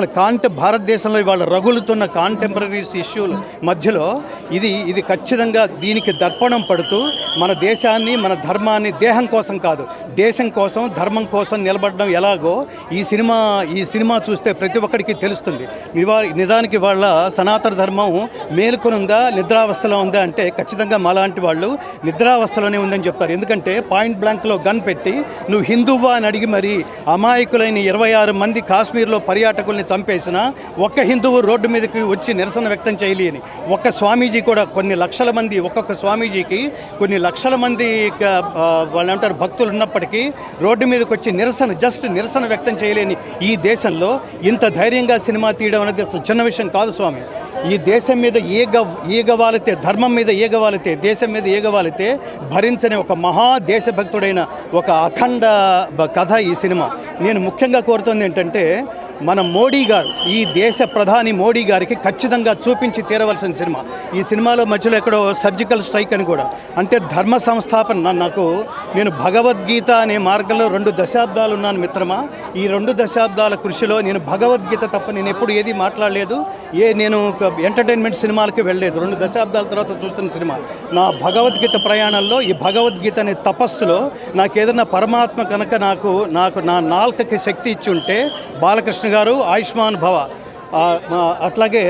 అసలు భారతదేశంలో ఇవాళ రగులుతున్న కాంటెంపరీస్ ఇష్యూల మధ్యలో ఇది ఖచ్చితంగా దీనికి దర్పణం పడుతూ మన దేశాన్ని, మన ధర్మాన్ని, దేహం కోసం కాదు, దేశం కోసం, ధర్మం కోసం నిలబడడం ఎలాగో ఈ సినిమా చూస్తే ప్రతి ఒక్కరికి తెలుస్తుంది. నిజానికి వాళ్ళ సనాతన ధర్మం మేలుకొనుందా, నిద్రావస్థలో ఉందా అంటే ఖచ్చితంగా మాలాంటి వాళ్ళు నిద్రావస్థలోనే ఉందని చెప్తారు. ఎందుకంటే పాయింట్ బ్లాంక్లో గన్ పెట్టి నువ్వు హిందువా అని అడిగి మరి అమాయకులైన 26 మంది కాశ్మీర్లో పర్యాటకుల్ని చంపేసిన ఒక్క హిందువు రోడ్డు మీదకి వచ్చి నిరసన వ్యక్తం చేయలేని ఒక్క స్వామీజీ కూడా కొన్ని లక్షల మంది, ఒక్కొక్క స్వామీజీకి కొన్ని లక్షల మంది వాళ్ళు అంటారు భక్తులు ఉన్నప్పటికీ రోడ్డు మీదకి వచ్చి నిరసన వ్యక్తం చేయలేని ఈ దేశంలో ఇంత ధైర్యంగా సినిమా తీయడం అనేది అసలు చిన్న విషయం కాదు స్వామి. ఈ దేశం మీద ఏగవాలితే, ధర్మం మీద ఏగవాలితే, దేశం మీద ఏగవాలితే భరించని ఒక మహా దేశభక్తుడైన ఒక అఖండ కథ ఈ సినిమా. నేను ముఖ్యంగా కోరుతుంది ఏంటంటే మన మోడీ గారు, ఈ దేశ ప్రధాని మోడీ గారికి ఖచ్చితంగా చూపించి తీరవలసిన సినిమా. ఈ సినిమాలో మధ్యలో ఎక్కడో సర్జికల్ స్ట్రైక్ అని కూడా, అంటే ధర్మ సంస్థాపన. నేను భగవద్గీత అనే మార్గంలో 2 దశాబ్దాలు ఉన్నాను మిత్రమా. ఈ 2 దశాబ్దాల కృషిలో నేను భగవద్గీత తప్ప నేను ఎప్పుడు ఏది మాట్లాడలేదు. నేను ఎంటర్టైన్మెంట్ సినిమాలకి వెళ్ళలేదు. 2 దశాబ్దాల తర్వాత చూస్తున్న సినిమా. నా భగవద్గీత ప్రయాణంలో, ఈ భగవద్గీత అనే తపస్సులో నాకు ఏదైనా పరమాత్మ కనుక నాకు నా నాల్కకి శక్తి ఇచ్చి ఉంటే బాలకృష్ణ గారు ఆయుష్మాన్ భవ, అట్లాగే